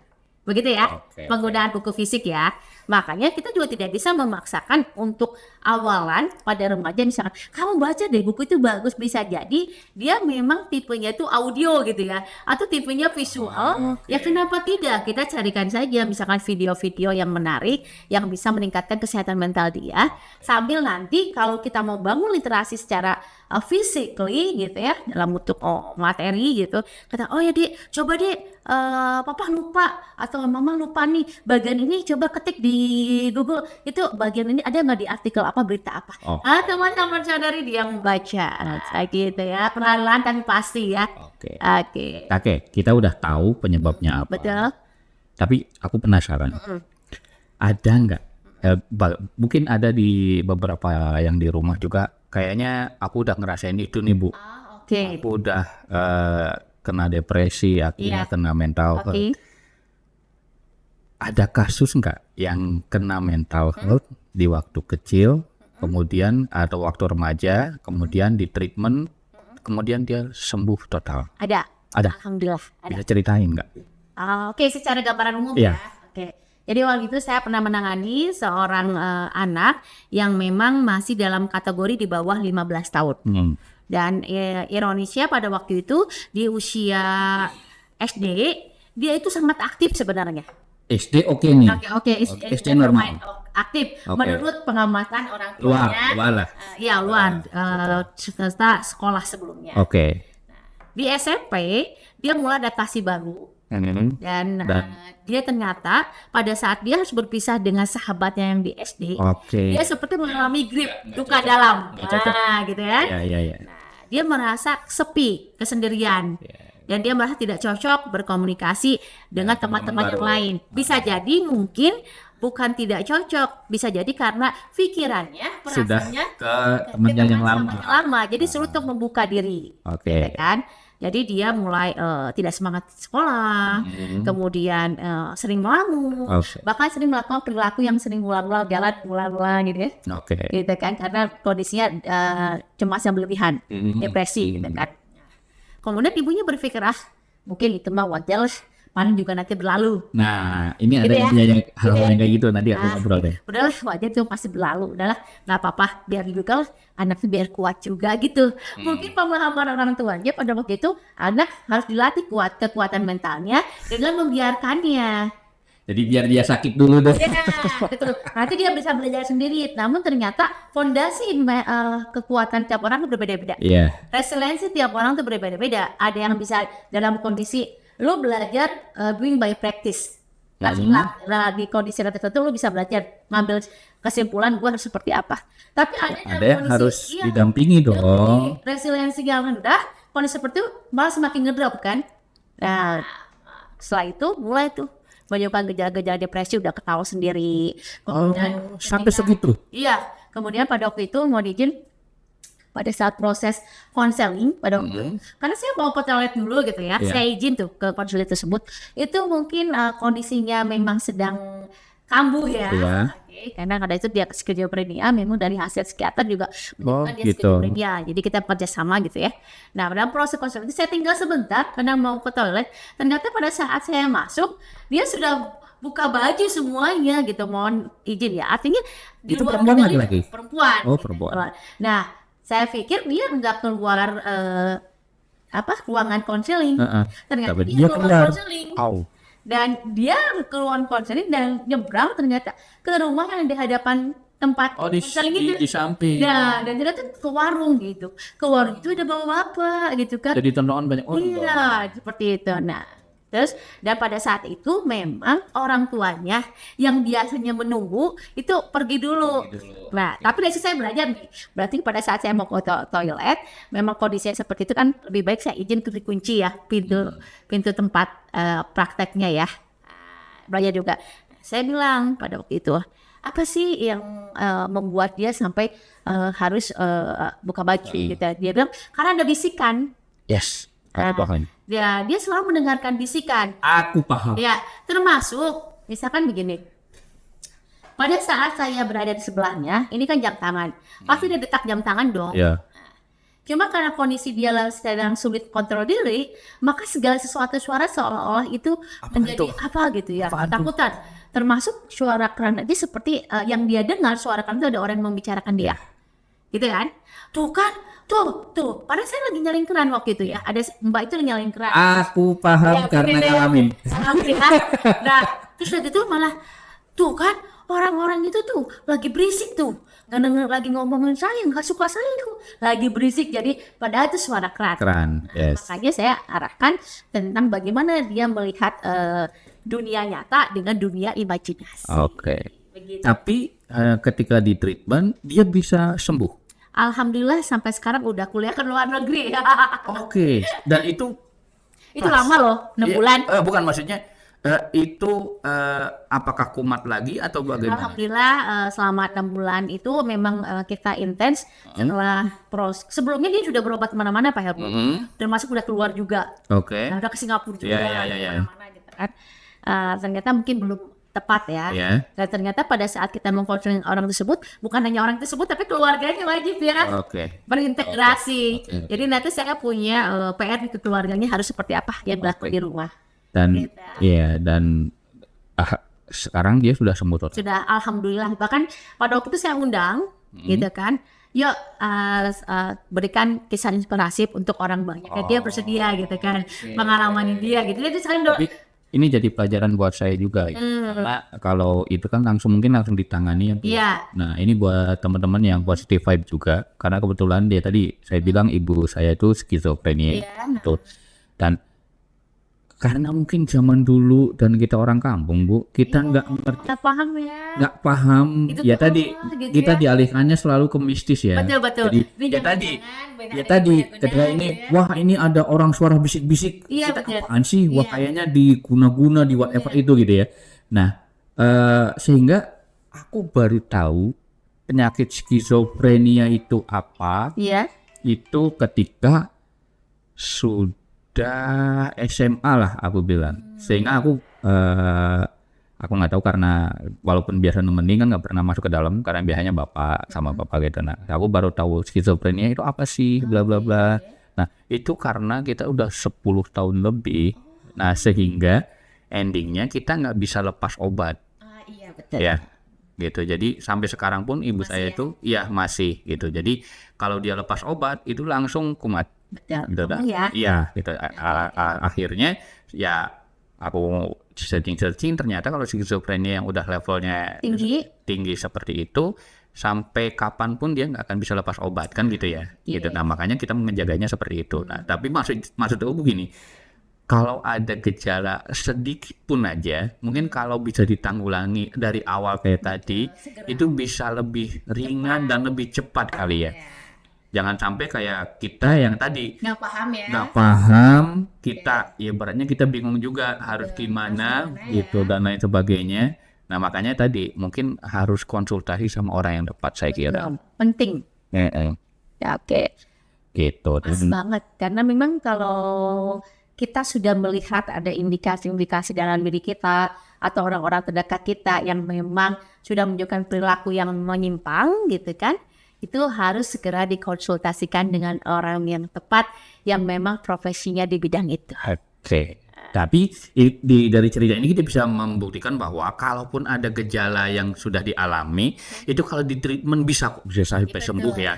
Begitu ya, Oke. penggunaan buku fisik ya. Makanya kita juga tidak bisa memaksakan untuk awalan pada remaja, misalkan kamu baca deh buku itu bagus, bisa jadi dia memang tipenya itu audio gitu ya, atau tipenya visual. Ya kenapa tidak, kita carikan saja misalkan video-video yang menarik yang bisa meningkatkan kesehatan mental dia, sambil nanti kalau kita mau bangun literasi secara physically gitu ya, dalam bentuk materi gitu, kata oh ya Dik, coba Dik, papa lupa atau mama lupa nih bagian ini, coba ketik di Google itu bagian ini ada nggak di artikel apa, berita apa. Teman-teman sadari dia membaca kayak gitu ya, perlahan-lahan tapi pasti ya. Oke. Oke, Kita udah tahu penyebabnya apa. betul. Tapi aku penasaran. Ada nggak? Mungkin ada di beberapa yang di rumah juga. Kayaknya aku udah ngerasain itu nih Bu. Oke. Aku udah kena depresi, akhirnya Iya. kena mental health. Oke. Ada kasus nggak yang kena mental health di waktu kecil, kemudian atau waktu remaja, kemudian di treatment, kemudian dia sembuh total? Ada. Ada. Alhamdulillah ada. Bisa ceritain nggak? Oke, secara gambaran umum Iya. ya. Oke. Jadi waktu itu saya pernah menangani seorang anak yang memang masih dalam kategori di bawah 15 tahun. Dan ironisnya pada waktu itu di usia SD dia itu sangat aktif sebenarnya. SD oke nih. Oke, SD normal. aktif Oke. menurut pengamatan orang Luar tuanya. lah. Iya, luar serta sekolah sebelumnya. Oke. Di SMP dia mulai adaptasi baru. Dan dia ternyata pada saat dia harus berpisah dengan sahabatnya yang di SD, Oke. dia seperti mengalami grip, duka dalam. Nggak cocok. Nah, gitu ya. Iya. Dia merasa sepi, kesendirian. dan dia merasa tidak cocok berkomunikasi dengan teman-teman yang baru. lain. Bisa jadi mungkin bukan tidak cocok, bisa jadi karena pikirannya, Sudah perasaannya ke temannya yang lama. lama. Jadi sulit untuk membuka diri. Oke. Gitu kan? Jadi dia mulai tidak semangat sekolah, kemudian sering melamun, Oke. bahkan sering melakukan perilaku yang sering ulang-ulang, jalan ulang-ulang gitu ya. Oke. Gitu kan, karena kondisinya cemas yang berlebihan, depresi gitu kan. Kemudian ibunya berpikir, mungkin itu mah wajar, paling juga nanti berlalu. Nah, ini ada Gitu ya. hal-hal yang kayak gitu nanti aku ngobrol deh. Udahlah wajar itu pasti berlalu, udahlah nggak apa-apa, biar juga anaknya biar kuat juga gitu. Mungkin pemahaman orang tuanya pada waktu itu anak harus dilatih kuat kekuatan mentalnya dengan membiarkannya. Jadi biar dia sakit dulu deh. Ya, gitu. Nanti dia bisa belajar sendiri. Namun ternyata fondasi kekuatan tiap orang itu berbeda-beda. Iya. Resiliensi tiap orang itu berbeda-beda. Ada yang bisa dalam kondisi lo belajar doing by practice. Nah, di kondisi tertentu lo bisa belajar ngambil kesimpulan gue harus seperti apa. Tapi Ada yang harus didampingi dong. resiliensi yang rendah, kondisi seperti itu malah semakin ngedrop kan. Nah, setelah itu mulai tuh menunjukkan gejala-gejala depresi, udah ketawa sendiri. Kemudian Sampai segitu. Iya, kemudian pada waktu itu mau diizin pada saat proses konseling pada waktu itu, karena saya mau ke toilet dulu gitu ya, Iya. saya izin tuh ke konselor tersebut, itu mungkin kondisinya memang sedang kambuh ya. Iya. Oke, karena pada itu dia skizofrenia, memang dari hasil psikiater juga menunjukkan dia gitu. skizofrenia, jadi kita bekerja sama gitu ya. Nah, dalam proses konseling itu saya tinggal sebentar karena mau ke toilet, ternyata pada saat saya masuk dia sudah buka baju semuanya gitu, mohon izin ya, artinya di Itu luar perempuan kendali laki-laki? perempuan. Oh, gitu. perempuan. Nah, saya pikir dia nggak keluar ruangan konseling. Heeh. Ternyata Tapi dia dia keluar keluar. konseling. Au. Dan dia keluar konseling dan nyebrang ternyata ke rumah yang di hadapan tempat Oh, di konseling itu. samping. Nah, dan ternyata ke warung gitu. Ke warung itu ada bapak-bapak gitu kan. Jadi tontonan banyak orang. dong. Iya, seperti itu. Nah, terus dan pada saat itu memang orang tuanya yang biasanya menunggu itu pergi dulu. Nah, tapi dari situ saya belajar nih. Berarti pada saat saya mau ke toilet, memang kondisinya seperti itu kan lebih baik saya izin dikunci ya pintu tempat prakteknya ya. Belajar juga. Saya bilang pada waktu itu, apa sih yang membuat dia sampai harus buka baju gitu. Dia bilang karena ada bisikan. Yes. Aku paham. Dia selalu mendengarkan bisikan. Aku paham. Ya, termasuk misalkan begini. Pada saat saya berada di sebelahnya, ini kan jam tangan. Pasti dia detak jam tangan dong. Ya. Cuma karena kondisi dia sedang sulit kontrol diri, maka segala sesuatu suara seolah-olah itu menjadi apa gitu ya, Apaan tuh? ketakutan. Termasuk suara keran itu seperti yang dia dengar suara keran itu ada orang yang membicarakan dia. Gitu kan? Tuh kan, tuh. Padahal saya lagi nyalain keran waktu itu ya. Ada mbak itu nyalain keran. Aku paham Ya, karena bener. ngalamin. Nah, terus dari itu malah tuh kan orang-orang itu tuh lagi berisik tuh, nggak denger lagi ngomongin saya, nggak suka saya tuh, lagi berisik. Jadi padahal itu suara keran. Keran. Yes. Makanya saya arahkan tentang bagaimana dia melihat dunia nyata dengan dunia imajinasi. Oke. Begitu. Tapi ketika di treatment dia bisa sembuh. Alhamdulillah sampai sekarang udah kuliah ke luar negeri. Oke. Dan itu Itu lama loh, 6 bulan. Bukan maksudnya itu apakah kumat lagi atau bagaimana? Alhamdulillah selama 6 bulan itu memang kita intens setelah sebelumnya dia sudah berobat kemana-mana Pak Herbu, termasuk udah keluar juga. Oke. Nah, udah ke Singapura juga, Iya. kemana-mana gitu kan. Ternyata mungkin belum tepat ya. Iya. Dan ternyata pada saat kita mengkonseling orang tersebut, bukan hanya orang tersebut tapi keluarganya wajib ya Oke. berintegrasi. Oke. Jadi nanti saya punya PR di keluarganya harus seperti apa dia berlaku di rumah. Dan Gitu. iya dan sekarang dia sudah sembuh total. Sudah alhamdulillah, bahkan pada waktu itu saya undang gitu kan, yuk berikan kisah inspirasi untuk orang banyak. Dia bersedia gitu kan, pengalaman dia gitu. Jadi saya Tapi ini jadi pelajaran buat saya juga gitu. Karena kalau itu kan mungkin langsung ditangani ya. Iya. Nah ini buat teman-teman yang positive vibe juga, karena kebetulan dia tadi saya bilang ibu saya itu skizofrenia. Iya. Tuh. Dan Karena mungkin zaman dulu dan kita orang kampung, Bu, kita nggak ngerti, Nggak paham ya. nggak paham. Itu Ya tuh tadi apa gitu kita ya. dialihkannya selalu ke mistis ya. Betul. Jadi Ini ya tadi, jangan-jangan benar ya ada tadi yang ketika benar ini, gitu ya. wah ini ada orang suara bisik-bisik. Iya, Kita betul. apaan sih? Wah Iya. kayaknya diguna-guna di whatever itu gitu ya. Nah, sehingga aku baru tahu penyakit skizofrenia itu apa. Iya. Itu ketika sudah SMA lah aku bilang, sehingga aku nggak tahu karena walaupun biasa nemenin kan nggak pernah masuk ke dalam karena biasanya bapak sama bapak gitu. Nah aku baru tahu skizofrenia itu apa sih bla bla bla. Nah itu karena kita udah 10 tahun lebih, nah sehingga endingnya kita nggak bisa lepas obat Iya betul. ya gitu. Jadi sampai sekarang pun ibu saya itu ya masih gitu. Jadi kalau dia lepas obat itu langsung kumat Betul. gitu dah. Ya. Iya gitu. Akhirnya ya aku searching ternyata kalau skizofrenia yang udah levelnya Tinggi. seperti itu sampai kapanpun dia nggak akan bisa lepas obat kan gitu ya. Gitu. Nah makanya kita menjaganya seperti itu. Nah tapi maksud aku begini, kalau ada gejala sedikit pun aja, mungkin kalau bisa ditanggulangi dari awal kayak tadi, itu bisa lebih ringan dan lebih cepat kali ya. Jangan sampai kayak kita yang tadi Nggak paham ya. nggak paham, kita ya ibaratnya kita bingung juga harus gimana gitu dan lain sebagainya. Nah makanya tadi mungkin harus konsultasi sama orang yang tepat saya kira. Penting. Ya, Oke. gitu. Pas banget. Karena memang kalau kita sudah melihat ada indikasi-indikasi dalam diri kita atau orang-orang terdekat kita yang memang sudah menunjukkan perilaku yang menyimpang gitu kan, itu harus segera dikonsultasikan dengan orang yang tepat yang memang profesinya di bidang itu. Oke. Tapi dari cerita ini kita bisa membuktikan bahwa kalaupun ada gejala yang sudah dialami, itu kalau di treatment bisa sampai sembuh ya.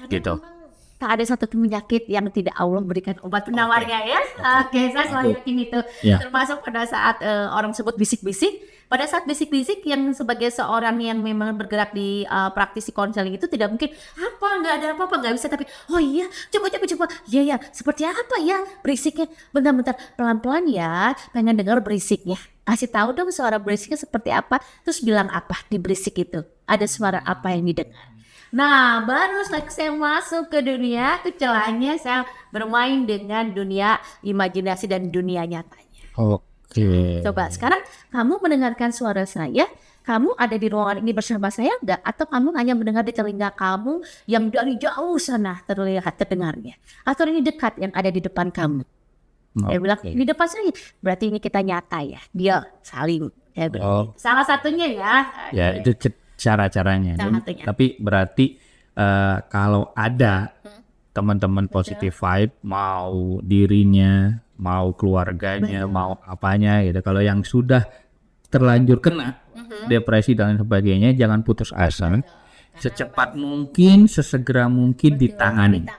Gitu. Tak ada satu penyakit yang tidak Allah berikan obat penawarnya ya. Oke, saya selalu yakin itu. Ya. Termasuk pada saat orang sebut bisik-bisik. Pada saat bisik-bisik yang sebagai seorang yang memang bergerak di praktisi konseling itu tidak mungkin nggak ada apa-apa, nggak bisa. Tapi oh iya, coba. Ya, seperti apa ya berisiknya? Bentar, pelan-pelan ya. Pengen dengar berisiknya. Kasih tahu dong suara berisiknya seperti apa. Terus bilang apa di berisik itu? Ada suara apa yang didengar? Nah, baru saya masuk ke dunia kecelanya, saya bermain dengan dunia imajinasi dan dunia nyatanya. Oke. Coba sekarang kamu mendengarkan suara saya, kamu ada di ruangan ini bersama saya enggak? Atau kamu hanya mendengar di telinga kamu yang dari jauh sana terdengarnya? Atau ini dekat yang ada di depan kamu? Saya bilang, di depan saya, berarti ini kita nyata ya, dia saling. Salah satunya ya. Ya itu cara-caranya. Tapi berarti kalau ada teman-teman positive vibe, mau dirinya, mau keluarganya, mau apanya gitu. Kalau yang sudah terlanjur kena depresi dan sebagainya, jangan putus asa. Secepat mungkin, sesegera mungkin ditangani.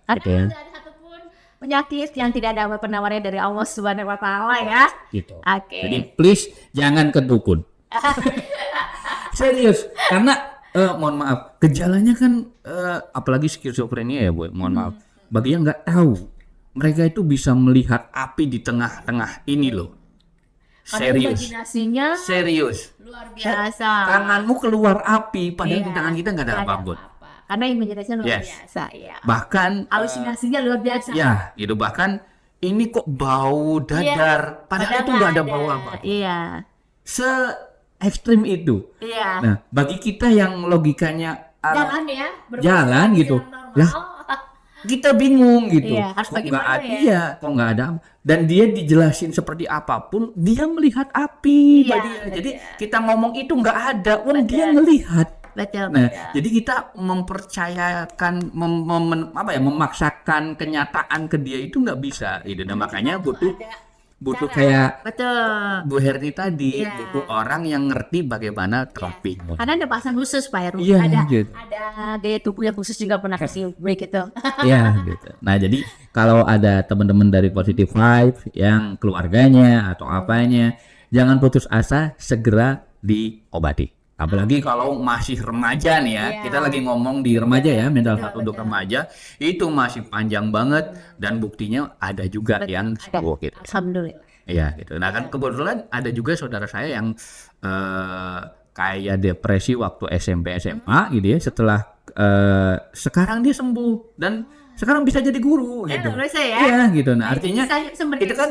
Ada satupun penyakit yang tidak ada penawarnya dari Allah Subhanahu Wa Taala ya. Gitu. Oke. Jadi please jangan ke dukun. Serius, karena mohon maaf, gejalanya kan apalagi skizofrenia ya, Bu. Mohon maaf. Bagi yang nggak tahu, mereka itu bisa melihat api di tengah-tengah ini loh. Serius. Imajinasinya Serius. luar biasa. Tanganmu keluar api, padahal di tangan kita nggak ada apa-apa. Karena imajinasinya luar Yes. biasa ya. Bahkan Halusinasinya luar biasa. ya, itu bahkan ini kok bau dadar, padahal itu nggak ada bau apa. Iya. Se ekstrim itu. Iya. Nah, bagi kita yang logikanya Jalan ya. jalan gitu, normal. lah kita bingung gitu. Iya, harus Kok nggak bagaimana ada, ya? iya, kok nggak ada. Dan dia dijelasin seperti apapun, dia melihat api. Iya, Dia. Jadi kita ngomong itu nggak ada, dia ngelihat. Betul. Nah, jadi kita mempercayakan, memaksakan kenyataan ke dia itu nggak bisa. Gitu. Nah, makanya butuh kayak Betul. Bu Herni tadi, Iya. butuh orang yang ngerti bagaimana terapi. Karena ada bahasan khusus Pak Heru. Iya, ada gitu. gaya tubuh yang khusus juga pernah kasih break itu. Ya, gitu. Nah, jadi kalau ada teman-teman dari Positive Vibe yang keluarganya atau apanya, jangan putus asa, segera diobati. Apalagi kalau masih remaja nih ya, kita lagi ngomong di remaja ya, mental health untuk remaja itu masih panjang banget dan buktinya ada juga yang sembuh gitu. Alhamdulillah. Iya gitu. Nah kan kebetulan ada juga saudara saya yang kayak depresi waktu SMP SMA gitu ya. Setelah sekarang dia sembuh dan sekarang bisa jadi guru gitu. Iya gitu. Nah artinya itu kan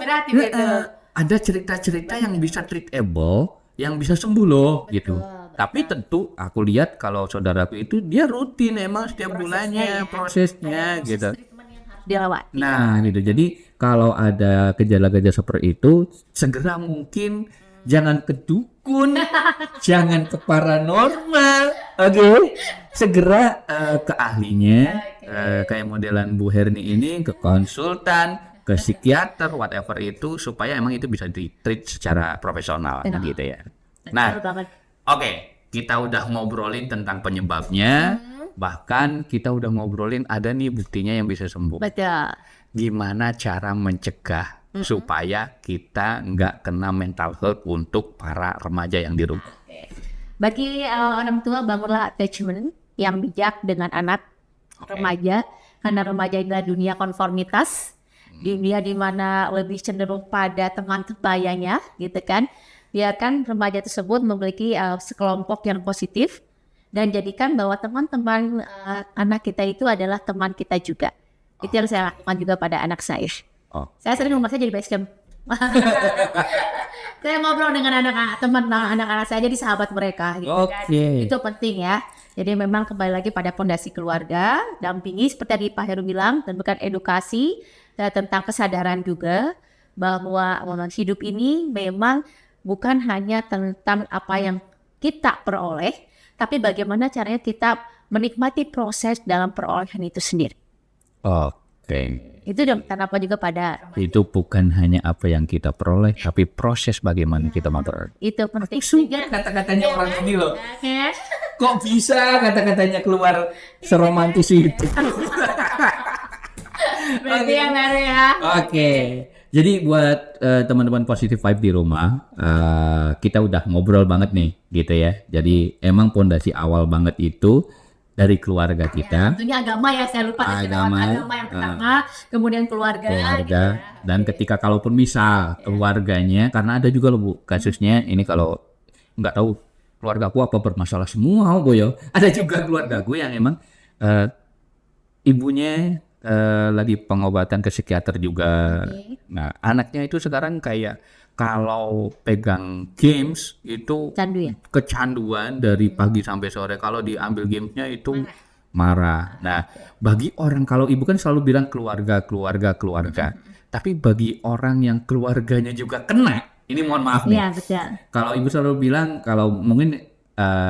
ada cerita-cerita yang bisa treatable, yang bisa sembuh loh gitu. Tapi tentu aku lihat kalau saudaraku itu dia rutin emang setiap bulannya prosesnya gitu. Dirawat. Nah gitu, jadi kalau ada gejala-gejala seperti itu segera mungkin jangan ke dukun, jangan ke paranormal, oke? Segera ke ahlinya, kayak modelan Bu Herni ini ke konsultan, ke psikiater, whatever itu supaya emang itu bisa di-treat secara profesional gitu ya. Nah, oke, kita udah ngobrolin tentang penyebabnya, bahkan kita udah ngobrolin ada nih buktinya yang bisa sembuh. Betul. Gimana cara mencegah supaya kita nggak kena mental health untuk para remaja yang di rumah? Bagi orang tua, bangunlah attachment yang bijak dengan anak remaja, karena remaja adalah dunia konformitas, dunia di mana lebih cenderung pada teman kebayanya, gitu kan. Biarkan remaja tersebut memiliki sekelompok yang positif dan jadikan bahwa teman-teman anak kita itu adalah teman kita juga. Itu yang saya lakukan juga pada anak saya. Saya sering membuat saya jadi base camp. Saya ngobrol dengan anak-anak saya jadi sahabat mereka gitu kan. Itu penting ya. Jadi memang kembali lagi pada fondasi keluarga, dampingi seperti tadi Pak Heru bilang, dan bukan edukasi tentang kesadaran juga bahwa hidup ini memang bukan hanya tentang apa yang kita peroleh, tapi bagaimana caranya kita menikmati proses dalam perolehan itu sendiri. Oke. Itu kenapa juga pada Itu bukan hanya apa yang kita peroleh, tapi proses bagaimana kita memperoleh. itu penting. Kata-katanya orang ini loh. Kok bisa kata-katanya keluar seromantis itu? Berarti ya Mary ya. Oke. Jadi buat teman-teman positive vibe di rumah, kita udah ngobrol banget nih, gitu ya. Jadi emang pondasi awal banget itu dari keluarga kita. Tentunya agama ya, saya lupa. Agama yang pertama, kemudian keluarga. Dan ketika kalaupun misal keluarganya, karena ada juga loh Bu kasusnya ini kalau nggak tahu keluargaku apa bermasalah semua Bu ya. Ada juga keluargaku yang emang ibunya lagi pengobatan ke psikiater juga. Nah, anaknya itu sekarang kayak kalau pegang games itu kecanduan dari pagi sampai sore. Kalau diambil gamesnya itu marah. Nah, bagi orang kalau ibu kan selalu bilang keluarga. Tapi bagi orang yang keluarganya juga kena, ini mohon maaf nih. Kalau ibu selalu bilang kalau mungkin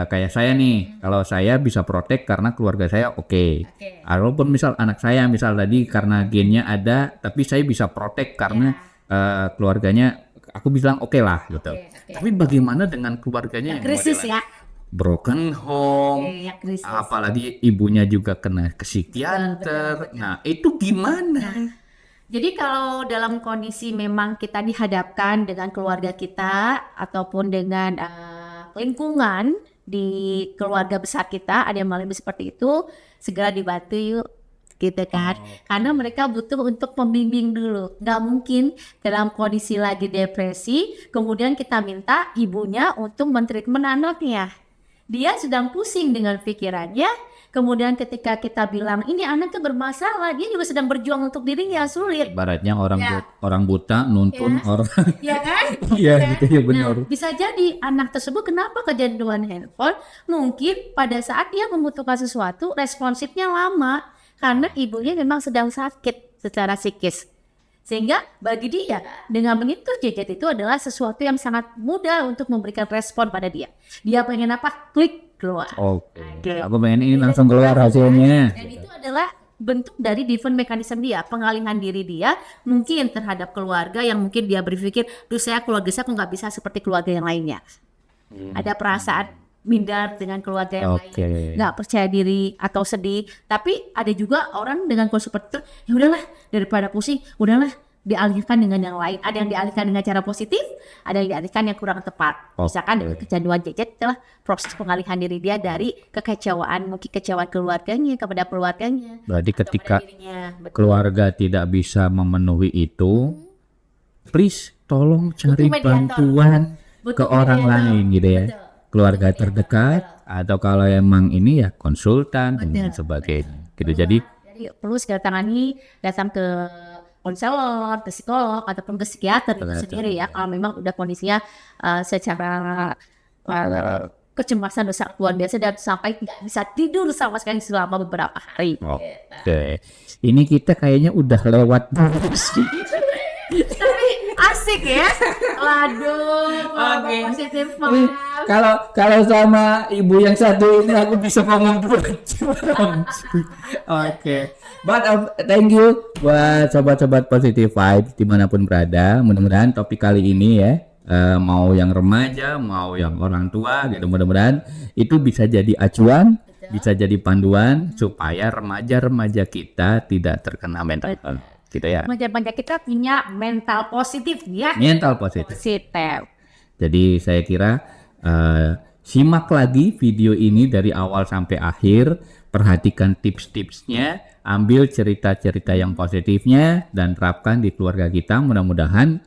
kayak saya nih, kalau saya bisa protect karena keluarga saya oke. Walaupun misal anak saya misal tadi karena gennya ada, tapi saya bisa protect karena keluarganya aku bilang oke lah gitu. Tapi bagaimana dengan keluarganya yang krisis ya? Broken home, apalagi ibunya juga kena ke psikiater. Nah itu gimana? Jadi kalau dalam kondisi memang kita dihadapkan dengan keluarga kita ataupun dengan lingkungan di keluarga besar kita ada yang mengalami seperti itu, segera dibantu yuk, gitu kan. Karena mereka butuh untuk pembimbing dulu. Nggak mungkin dalam kondisi lagi depresi, kemudian kita minta ibunya untuk mentreatment anaknya. Dia sedang pusing dengan pikirannya, kemudian ketika kita bilang ini anaknya bermasalah, dia juga sedang berjuang untuk dirinya, sulit. Ibaratnya orang buta nuntun orang. Ya kan? Iya gitu ya benar. Nah, bisa jadi anak tersebut kenapa kecanduan handphone? Mungkin pada saat dia membutuhkan sesuatu responsifnya lama karena ibunya memang sedang sakit secara psikis. Sehingga bagi dia dengan menyentuh gadget itu adalah sesuatu yang sangat mudah untuk memberikan respon pada dia. Dia pengen apa? Klik keluar. Oke. Aku pengen ini langsung keluar hasilnya. Dan itu adalah bentuk dari defense mechanism dia, pengalihan diri dia mungkin terhadap keluarga yang mungkin dia berpikir, duh saya keluarga saya kok nggak bisa seperti keluarga yang lainnya. Ada perasaan minder dengan keluarga yang lain, nggak percaya diri atau sedih. Tapi ada juga orang dengan kondisi seperti itu, ya udahlah daripada pusing, udahlah dialihkan dengan yang lain. Ada yang dialihkan dengan cara positif, ada yang dialihkan yang kurang tepat. Misalkan dengan kecanduan gadget adalah proses pengalihan diri dia dari kekecewaan, mungkin kecewaan keluarganya kepada keluarganya. Berarti ketika Dirinya. Betul. keluarga tidak bisa memenuhi itu, please tolong cari Butuh mediator. bantuan ke Butuh orang mediator. lain gitu ya. Betul. Keluarga terdekat atau kalau emang ini ya konsultan dan sebagainya. Gitu. Jadi perlu segera tangani, datang ke konselor, ke psikolog ataupun ke psikiater itu sendiri ya. Kalau memang udah kondisinya secara kecemasan udah sangat luar biasa dan sampai nggak bisa tidur sama sekali selama beberapa hari. Oke. Ini kita kayaknya udah lewat sih. Tapi asik ya. Waduh, positif banget. Kalau sama ibu yang satu ini aku bisa ngomong dua jam. Oke. But thank you buat sobat-sobat Positive Vibes dimanapun berada. Mudah-mudahan topik kali ini ya, mau yang remaja, mau yang orang tua gitu, mudah-mudahan itu bisa jadi acuan, bisa jadi panduan supaya remaja-remaja kita tidak terkena mental health, gitu ya. Remaja-remaja kita punya mental positif ya. Mental positif. Positif. Jadi saya kira simak lagi video ini dari awal sampai akhir, perhatikan tips-tipsnya, ambil cerita-cerita yang positifnya dan terapkan di keluarga kita. Mudah-mudahan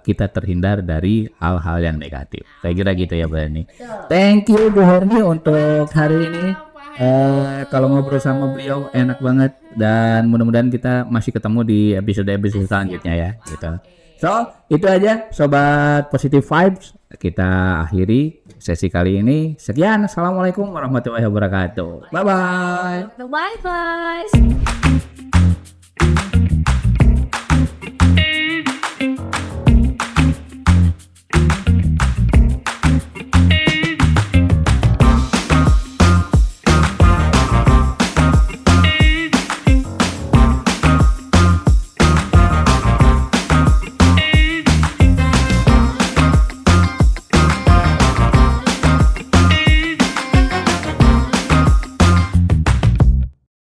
kita terhindar dari hal-hal yang negatif. Saya kira gitu ya Bu Herni. Thank you Bu Herni untuk hari ini. Kalau ngobrol sama beliau enak banget dan mudah-mudahan kita masih ketemu di episode-episode selanjutnya ya gitu. So, itu aja Sobat Positive Vibes. Kita akhiri sesi kali ini. Sekian. Assalamualaikum warahmatullahi wabarakatuh. Bye-bye. Bye-bye.